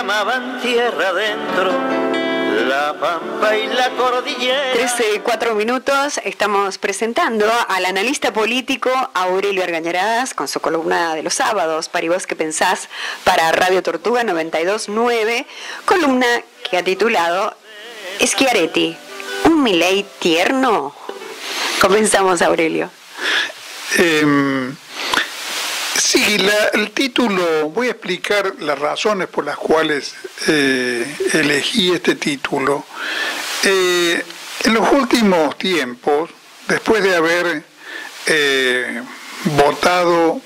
llamaban tierra adentro, la pampa y la cordillera. 13:04, estamos presentando al analista político Aurelio Argañarás con su columna de los sábados, Para y vos que pensás, para Radio Tortuga 92.9, columna que ha titulado Schiaretti, ¿un Milei tierno? Comenzamos, Aurelio. Sí, el título, voy a explicar las razones por las cuales elegí este título. En los últimos tiempos, después de haber votado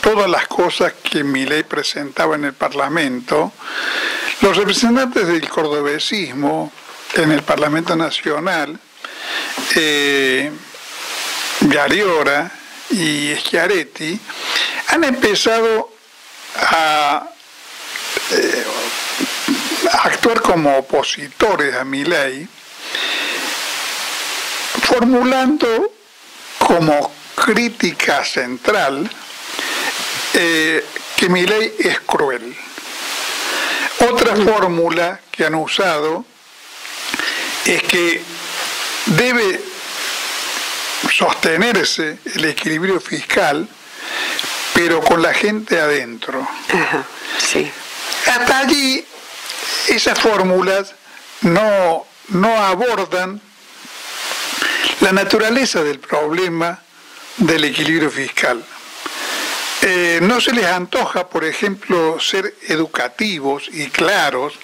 todas las cosas que Milei presentaba en el Parlamento, los representantes del cordobesismo en el Parlamento Nacional, Yariora y Schiaretti, han empezado a actuar como opositores a Milei, formulando como crítica central que Milei es cruel. Otra fórmula que han usado es que debe sostenerse el equilibrio fiscal, pero con la gente adentro. Ajá, sí. Hasta allí, esas fórmulas no abordan la naturaleza del problema del equilibrio fiscal. No se les antoja, por ejemplo, ser educativos y claros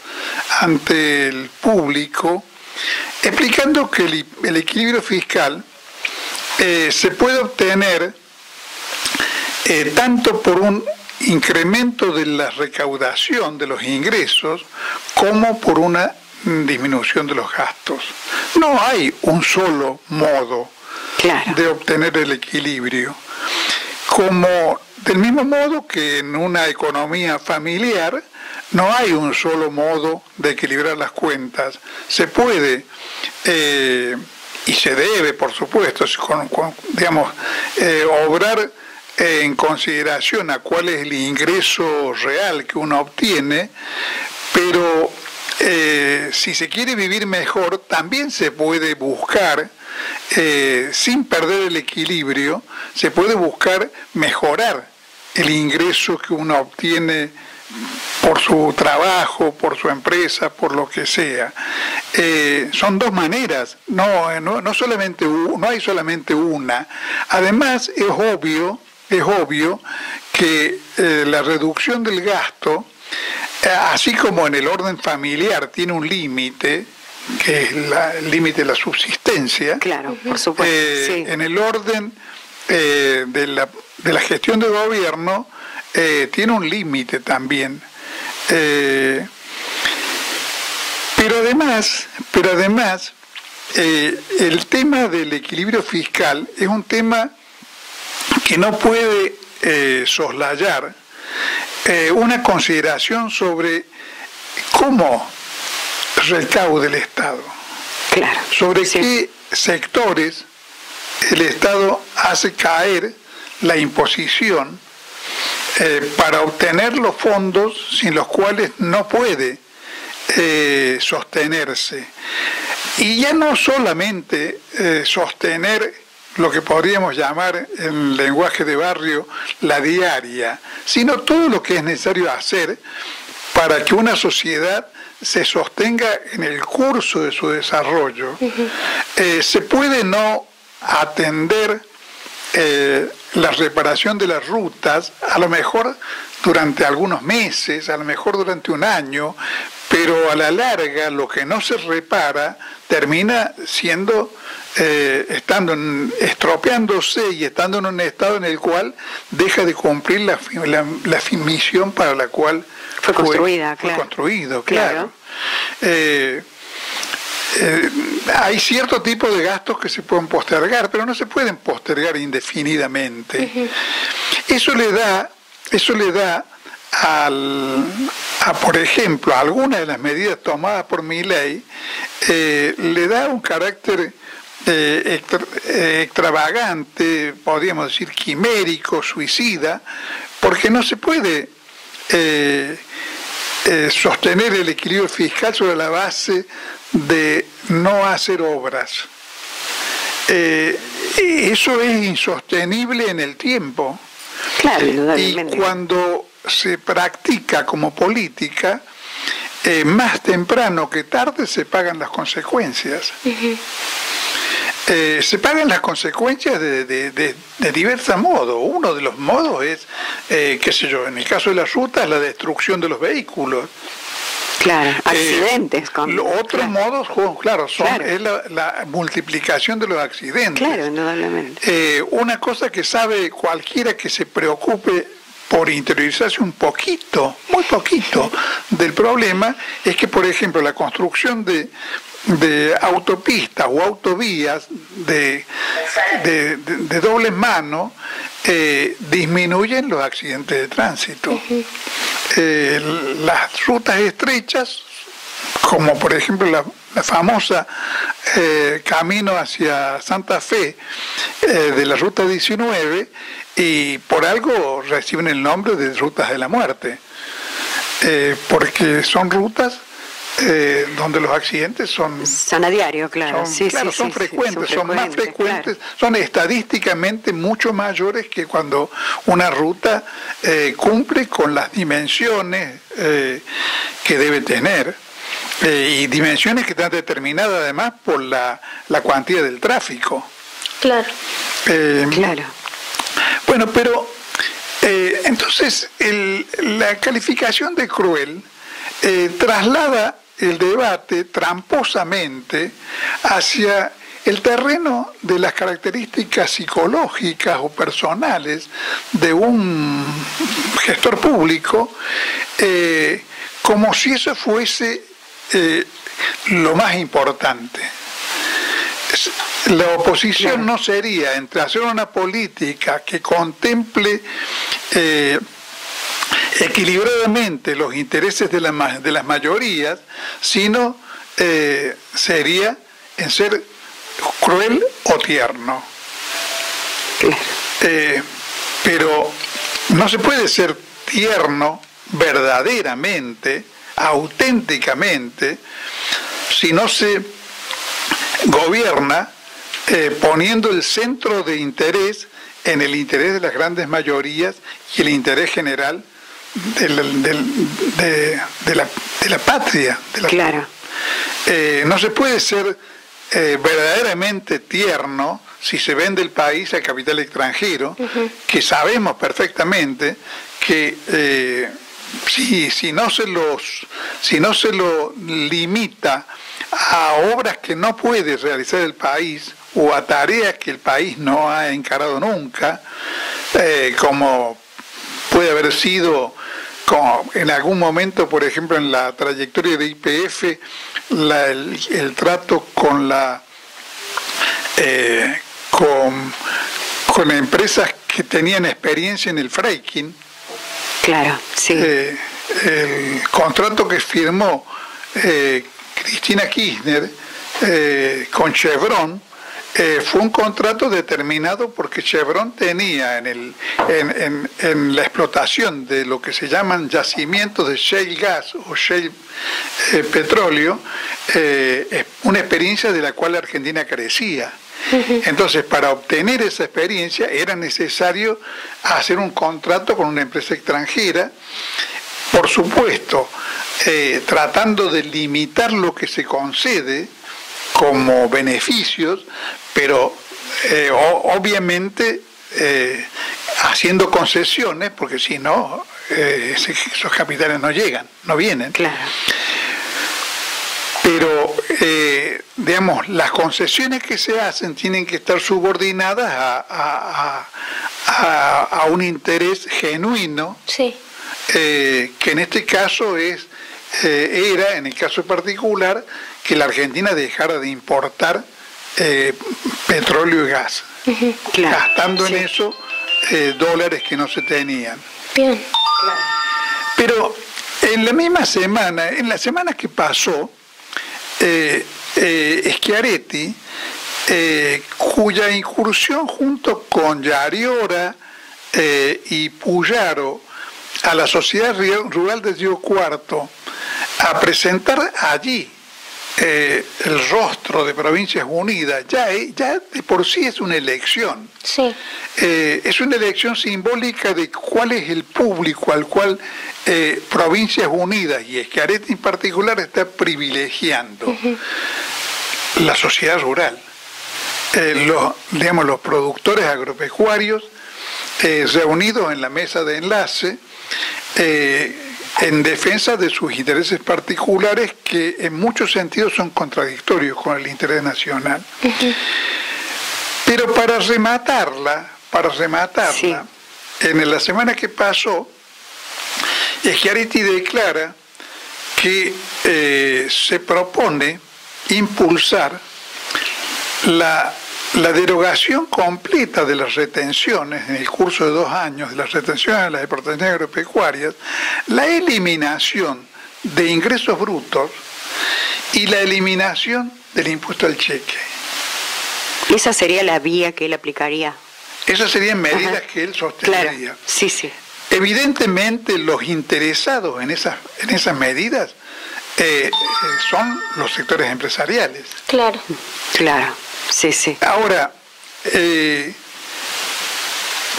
ante el público, explicando que el equilibrio fiscal se puede obtener tanto por un incremento de la recaudación de los ingresos como por una disminución de los gastos. No hay un solo modo de obtener el equilibrio. Del mismo modo que en una economía familiar no hay un solo modo de equilibrar las cuentas. Se puede y se debe, por supuesto, obrar en consideración a cuál es el ingreso real que uno obtiene, pero si se quiere vivir mejor, también se puede buscar, sin perder el equilibrio, se puede buscar mejorar el ingreso que uno obtiene por su trabajo, por su empresa, por lo que sea. Son dos maneras, no hay solamente una. Además, es obvio que la reducción del gasto, así como en el orden familiar tiene un límite, que es el límite de la subsistencia, claro, por supuesto, sí. En el orden de la gestión de gobierno tiene un límite también. Pero además, el tema del equilibrio fiscal es un tema que no puede soslayar una consideración sobre cómo recauda el Estado, sobre qué sectores el Estado hace caer la imposición para obtener los fondos sin los cuales no puede sostenerse. Y ya no solamente sostener lo que podríamos llamar en lenguaje de barrio la diaria, sino todo lo que es necesario hacer para que una sociedad se sostenga en el curso de su desarrollo. Se puede no atender la reparación de las rutas, a lo mejor durante algunos meses, a lo mejor durante un año, pero a la larga lo que no se repara termina siendo, estropeándose y estando en un estado en el cual deja de cumplir la misión para la cual fue construido, claro. Hay cierto tipo de gastos que se pueden postergar, pero no se pueden postergar indefinidamente. Eso le da por ejemplo, a algunas de las medidas tomadas por Milei, le da un carácter extravagante, podríamos decir quimérico, suicida, porque no se puede sostener el equilibrio fiscal sobre la base de no hacer obras. Eso es insostenible en el tiempo. Claro, y cuando se practica como política, más temprano que tarde se pagan las consecuencias. Se pagan las consecuencias de diversos modos. Uno de los modos es, qué sé yo, en el caso de las rutas, la destrucción de los vehículos. Claro, accidentes. Otros modos, claro, es la multiplicación de los accidentes. Claro, indudablemente. Una cosa que sabe cualquiera que se preocupe por interiorizarse un poquito, muy poquito, del problema, es que, por ejemplo, la construcción de autopistas o autovías de doble mano disminuyen los accidentes de tránsito. Las rutas estrechas, como por ejemplo la famosa camino hacia Santa Fe de la ruta 19, y por algo reciben el nombre de rutas de la muerte, porque son rutas donde los accidentes son a diario, claro. Son frecuentes, son más frecuentes, claro. Son estadísticamente mucho mayores que cuando una ruta cumple con las dimensiones que debe tener, y dimensiones que están determinadas además por la cuantía del tráfico. Claro. Claro. Bueno, pero entonces la calificación de cruel traslada el debate tramposamente hacia el terreno de las características psicológicas o personales de un gestor público, como si eso fuese lo más importante. La oposición no sería entre hacer una política que contemple equilibradamente los intereses de las mayorías, sino sería en ser cruel o tierno. Pero no se puede ser tierno verdaderamente, auténticamente, si no se gobierna poniendo el centro de interés en el interés de las grandes mayorías y el interés general de la patria. Claro. No se puede ser verdaderamente tierno si se vende el país al capital extranjero, que sabemos perfectamente que si no se lo limita a obras que no puede realizar el país o a tareas que el país no ha encarado nunca, como puede haber sido en algún momento, por ejemplo, en la trayectoria de YPF, el trato con empresas que tenían experiencia en el fracking. Claro, sí. El contrato que firmó Cristina Kirchner con Chevron fue un contrato determinado porque Chevron tenía en la explotación de lo que se llaman yacimientos de shale gas o shale petróleo, una experiencia de la cual Argentina carecía. Entonces, para obtener esa experiencia era necesario hacer un contrato con una empresa extranjera, por supuesto, tratando de limitar lo que se concede como beneficios, pero obviamente haciendo concesiones, porque si no, esos capitales no llegan, no vienen. Claro. Pero, digamos, las concesiones que se hacen tienen que estar subordinadas a un interés genuino, sí. Que en este caso era, en el caso particular, que la Argentina dejara de importar petróleo y gas, claro, gastando sí. en eso dólares que no se tenían. Bien. Claro. Pero en la misma semana, en la semana que pasó, Schiaretti, cuya incursión junto con Yariora y Puyaro a la Sociedad Rural de Río Cuarto a presentar allí el rostro de Provincias Unidas, ya de por sí es una elección. Sí. Es una elección simbólica de cuál es el público al cual Provincias Unidas y Schiaretti en particular está privilegiando. La sociedad rural. Los productores agropecuarios reunidos en la mesa de enlace en defensa de sus intereses particulares que en muchos sentidos son contradictorios con el interés nacional. Pero para rematarla, sí, en la semana que pasó, Schiaretti declara que se propone impulsar la derogación completa de las retenciones en el curso de 2 años, de las retenciones de las exportaciones agropecuarias, la eliminación de ingresos brutos y la eliminación del impuesto al cheque. Esa sería la vía que él aplicaría. Esas serían medidas que él sostendría. Claro. Sí, sí. Evidentemente los interesados en esas medidas son los sectores empresariales. Claro. Claro. Sí, sí. Ahora,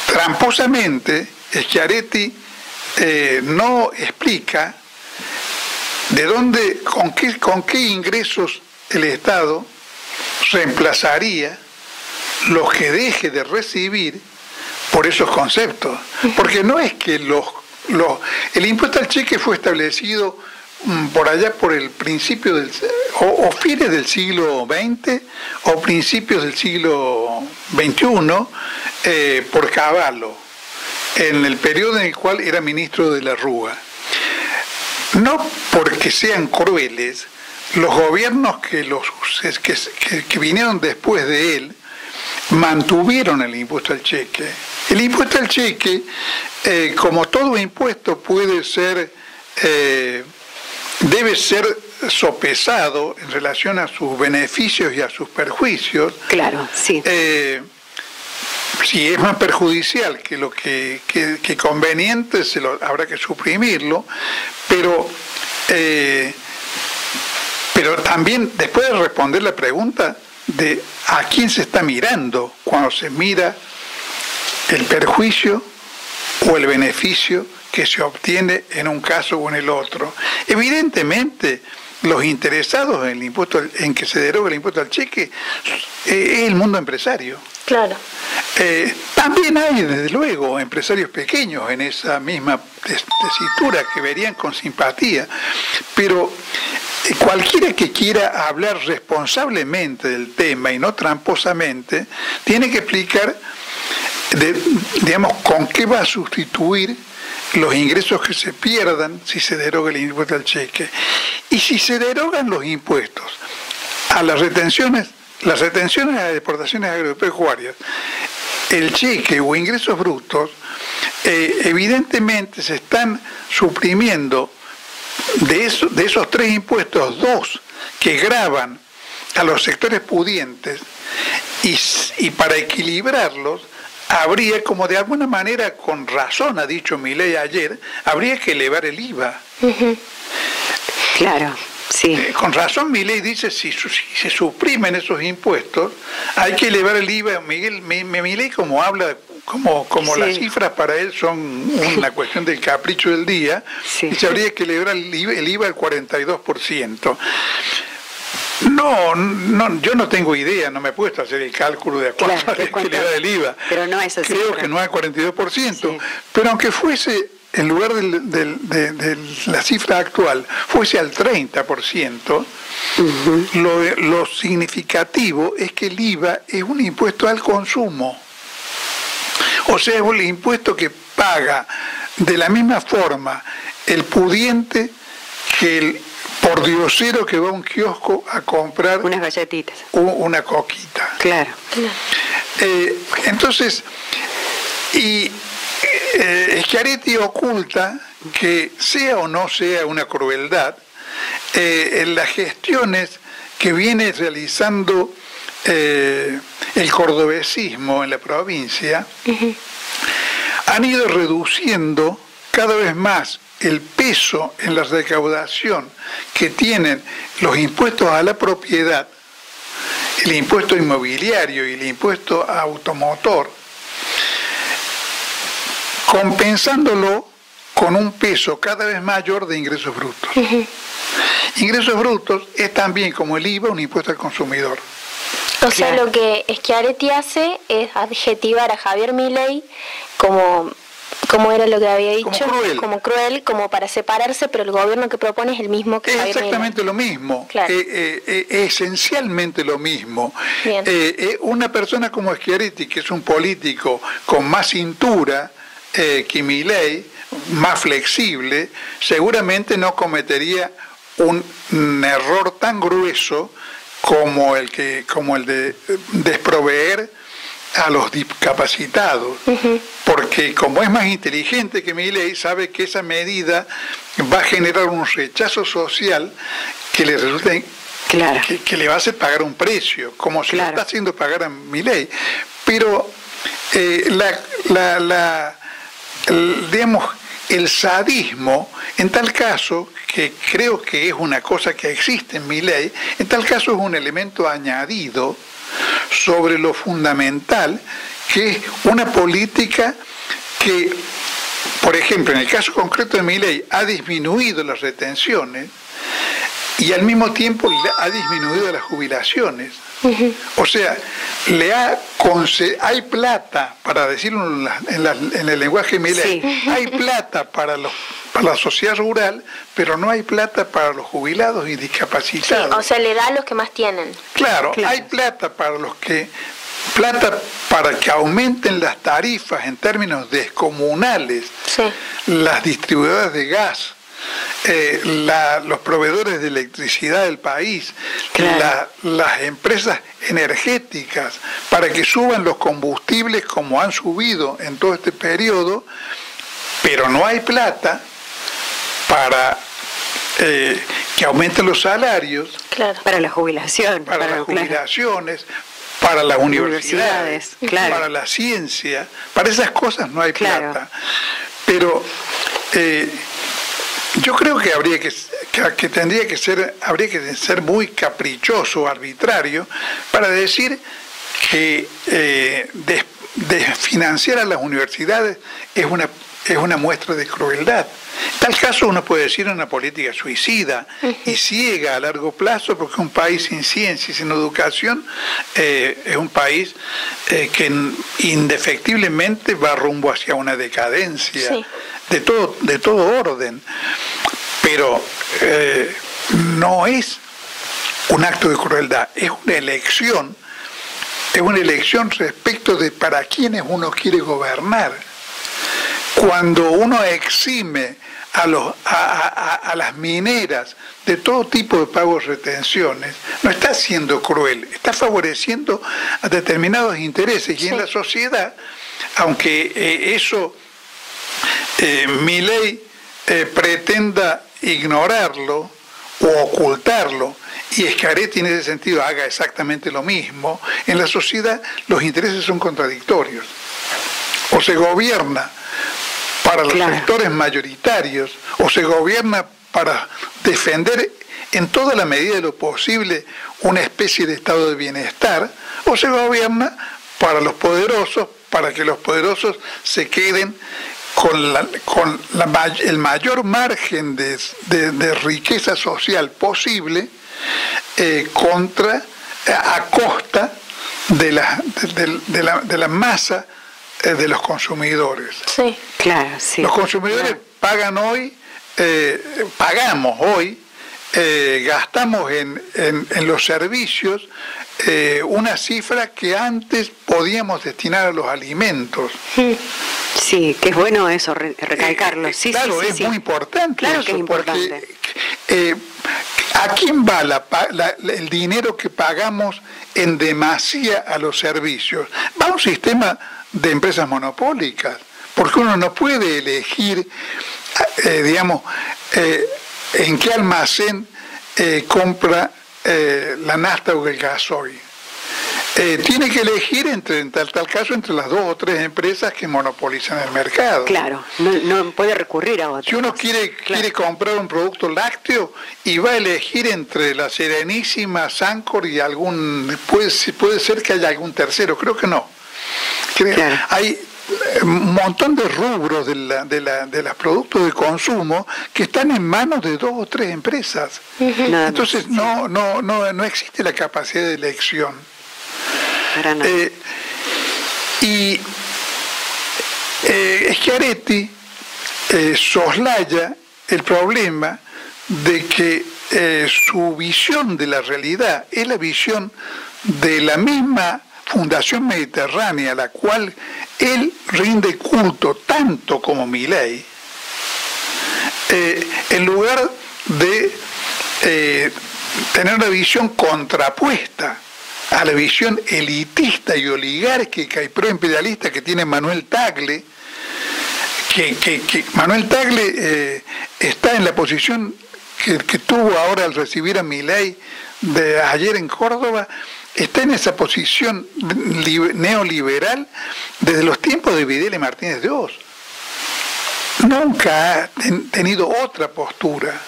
tramposamente, Schiaretti no explica de dónde, con qué ingresos el Estado reemplazaría los que deje de recibir por esos conceptos. Porque no es que el impuesto al cheque fue establecido por allá por el principio o fines del siglo XX o principios del siglo XXI por Cavallo, en el periodo en el cual era ministro de la Rúa. No porque sean crueles, los gobiernos que vinieron después de él mantuvieron el impuesto al cheque. El impuesto al cheque, como todo impuesto, debe ser sopesado en relación a sus beneficios y a sus perjuicios. Claro, sí. Si es más perjudicial que lo que conveniente, habrá que suprimirlo, pero también después de responder la pregunta de a quién se está mirando cuando se mira el perjuicio o el beneficio que se obtiene en un caso o en el otro. Evidentemente, los interesados en que se derogue el impuesto al cheque es el mundo empresario. Claro. También hay, desde luego, empresarios pequeños en esa misma tesitura que verían con simpatía, pero cualquiera que quiera hablar responsablemente del tema y no tramposamente, tiene que explicar, con qué va a sustituir los ingresos que se pierdan si se deroga el impuesto al cheque. Y si se derogan los impuestos a las retenciones a las exportaciones agropecuarias, el cheque o ingresos brutos, evidentemente se están suprimiendo de esos 3 impuestos, 2 que gravan a los sectores pudientes, y para equilibrarlos habría, como de alguna manera, con razón ha dicho Milei ayer, habría que elevar el IVA. Claro, sí. Con razón Milei dice, si se suprimen esos impuestos, hay que elevar el IVA. Milei como habla, como sí, las cifras para él son una cuestión del capricho del día, sí, y se habría que elevar el IVA al 42%. No, yo no tengo idea, no me he puesto a hacer el cálculo de cuánto hay que elevar el IVA. Pero no es así. Creo que no hay 42%, sí, pero aunque fuese, en lugar de la cifra actual, fuese al 30%, lo significativo es que el IVA es un impuesto al consumo. O sea, es un impuesto que paga de la misma forma el pudiente que el pordiosero que va a un kiosco a comprar unas galletitas, una coquita. Claro. Entonces, Schiaretti oculta que sea o no sea una crueldad en las gestiones que viene realizando el cordobesismo en la provincia, han ido reduciendo cada vez más el peso en la recaudación que tienen los impuestos a la propiedad, el impuesto inmobiliario y el impuesto automotor, compensándolo con un peso cada vez mayor de ingresos brutos. Ingresos brutos es también, como el IVA, un impuesto al consumidor. O sea, lo que Schiaretti hace es adjetivar a Javier Milei como era lo que había dicho, como cruel, como para separarse, pero el gobierno que propone es el mismo que Javier Milei. Exactamente lo mismo, claro. Esencialmente lo mismo. Una persona como Schiaretti, que es un político con más cintura que Milei, más flexible, seguramente no cometería un error tan grueso como el de desproveer a los discapacitados, porque como es más inteligente que Milei, sabe que esa medida va a generar un rechazo social que le resulta que le va a hacer pagar un precio, como se lo está haciendo pagar a Milei. Pero digamos, el sadismo, en tal caso, que creo que es una cosa que existe en Milei, en tal caso es un elemento añadido sobre lo fundamental, que es una política que, por ejemplo, en el caso concreto de Milei, ha disminuido las retenciones y al mismo tiempo ha disminuido las jubilaciones. O sea, hay plata, para decirlo en el lenguaje Milei, hay plata para la sociedad rural, pero no hay plata para los jubilados y discapacitados. Sí, o sea, le da a los que más tienen. Claro, hay plata para que aumenten las tarifas en términos descomunales, las distribuidoras de gas, los proveedores de electricidad del país, las empresas energéticas, para que suban los combustibles como han subido en todo este periodo, pero no hay plata para que aumenten los salarios, para la jubilación, para las jubilaciones, para las universidades, para la ciencia, para esas cosas no hay plata. Pero yo creo que habría que ser muy caprichoso, arbitrario, para decir que financiar a las universidades es una muestra de crueldad. En tal caso uno puede decir una política suicida y ciega a largo plazo, porque un país sin ciencia y sin educación es un país que indefectiblemente va rumbo hacia una decadencia de todo orden. Pero no es un acto de crueldad, es una elección respecto de para quiénes uno quiere gobernar. Cuando uno exime a las mineras de todo tipo de pagos retenciones, no está siendo cruel, está favoreciendo a determinados intereses. Y en la sociedad, aunque eso Milei pretenda ignorarlo o ocultarlo, y Schiaretti en ese sentido haga exactamente lo mismo, en la sociedad los intereses son contradictorios. O se gobierna para los sectores mayoritarios, o se gobierna para defender en toda la medida de lo posible una especie de estado de bienestar, o se gobierna para los poderosos, para que los poderosos se queden con el mayor margen de riqueza social posible, a costa de la masa de los consumidores. Sí, claro, sí. Los consumidores pagamos hoy, gastamos en los servicios una cifra que antes podíamos destinar a los alimentos. Sí, que es bueno eso, recalcarlo. Claro, es muy importante. Claro eso, que es importante. Porque, ¿a quién va el dinero que pagamos en demasía a los servicios? Va a un sistema de empresas monopólicas, porque uno no puede elegir, en qué almacén compra la nafta o el gasoil. tiene que elegir en tal caso entre las 2 o 3 empresas que monopolizan el mercado. Claro, no puede recurrir a otras. Si uno quiere comprar un producto lácteo y va a elegir entre la Serenísima, Sancor y puede ser que haya algún tercero, creo que no. Claro. Hay un montón de rubros de los productos de consumo que están en manos de 2 o 3 empresas. Entonces no existe la capacidad de elección. Schiaretti soslaya el problema de que su visión de la realidad es la visión de la misma Fundación Mediterránea, a la cual él rinde culto tanto como Milei, en lugar de tener una visión contrapuesta a la visión elitista y oligárquica y proimperialista que tiene Manuel Tagle, que Manuel Tagle está en la posición que tuvo ahora al recibir a Milei de ayer en Córdoba, está en esa posición neoliberal desde los tiempos de Videla y Martínez de Oz. Nunca ha tenido otra postura.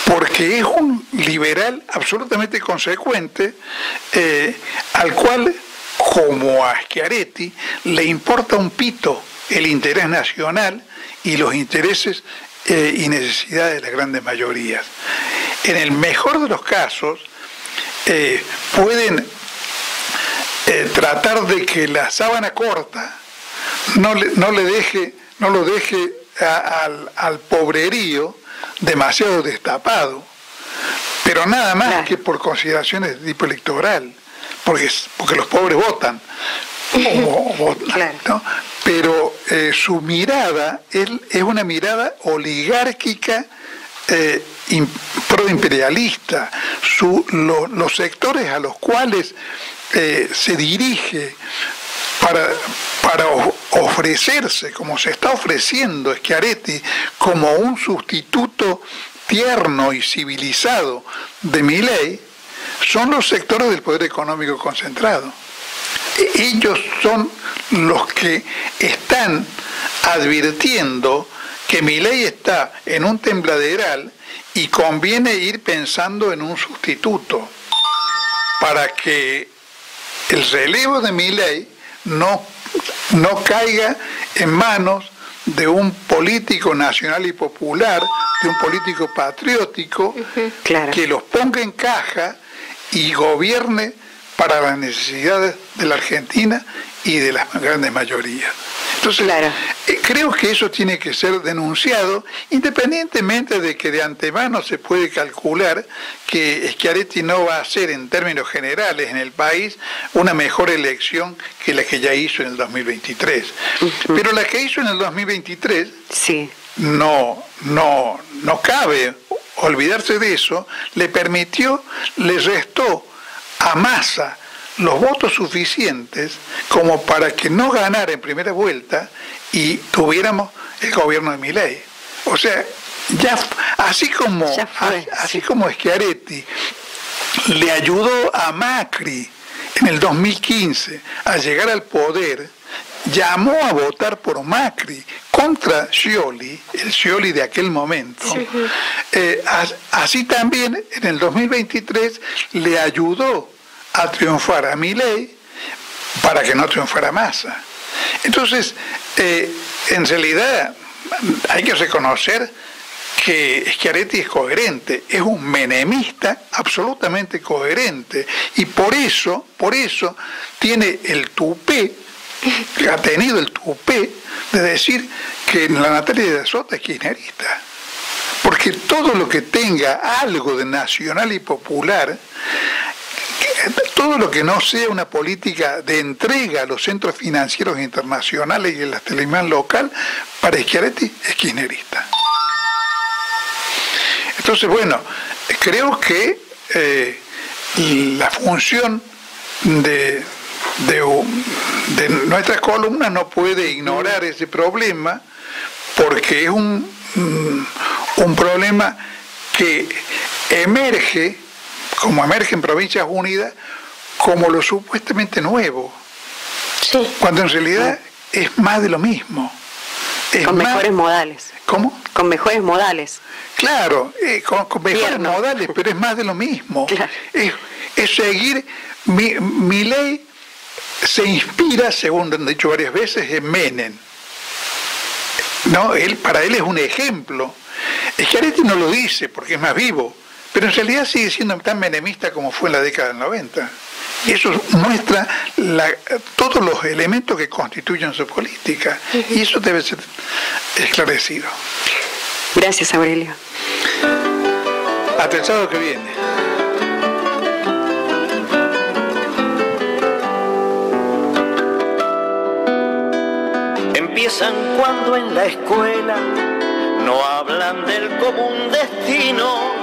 Porque es un liberal absolutamente consecuente, al cual, como a Schiaretti, le importa un pito el interés nacional y los intereses y necesidades de las grandes mayorías. En el mejor de los casos, pueden tratar de que la sábana corta no lo deje al pobrerío demasiado destapado, pero nada más que por consideraciones de tipo electoral, porque los pobres votan, ¿no? Pero su mirada es una mirada oligárquica, proimperialista. Los sectores a los cuales se dirige para ofrecerse, como se está ofreciendo Schiaretti, como un sustituto tierno y civilizado de Milei, son los sectores del poder económico concentrado. Ellos son los que están advirtiendo que Milei está en un tembladeral y conviene ir pensando en un sustituto para que el relevo de Milei no caiga en manos de un político nacional y popular, de un político patriótico, que los ponga en caja y gobierne para las necesidades de la Argentina y de las grandes mayorías. Entonces, creo que eso tiene que ser denunciado, independientemente de que de antemano se puede calcular que Schiaretti no va a hacer en términos generales en el país una mejor elección que la que ya hizo en el 2023. Pero la que hizo en el 2023 no cabe olvidarse de eso, le restó a Massa los votos suficientes como para que no ganara en primera vuelta y tuviéramos el gobierno de Milei. O sea, así como Schiaretti le ayudó a Macri en el 2015 a llegar al poder, llamó a votar por Macri contra Scioli, el Scioli de aquel momento. Así también en el 2023 le ayudó a triunfar a Milei para que no triunfara Massa. Entonces, en realidad hay que reconocer que Schiaretti es coherente, es un menemista absolutamente coherente, y por eso tiene el tupé, ha tenido el tupé de decir que la Natalia de Sota es kirchnerista. Porque todo lo que tenga algo de nacional y popular, todo lo que no sea una política de entrega a los centros financieros internacionales y el establishment local, para Schiaretti es kirchnerista. Entonces, bueno, creo que la función de nuestra columna no puede ignorar ese problema, porque es un problema que emerge como emergen Provincias Unidas, como lo supuestamente nuevo. Sí. Cuando en realidad es más de lo mismo. Con mejores modales. ¿Cómo? Con mejores modales. Claro, con mejores modales, pero es más de lo mismo. Claro. Es seguir, Milei se inspira, según han dicho varias veces, en Menem. No, para él es un ejemplo. Schiaretti no lo dice porque es más vivo, pero en realidad sigue siendo tan menemista como fue en la década del 90. Y eso muestra todos los elementos que constituyen su política. Y eso debe ser esclarecido. Gracias, Aurelio. Hasta el sábado que viene. Empiezan cuando en la escuela no hablan del común destino,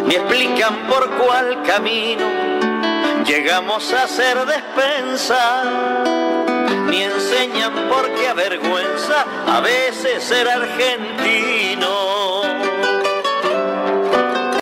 ni explican por cuál camino llegamos a ser despensa, ni enseñan por qué avergüenza a veces ser argentino.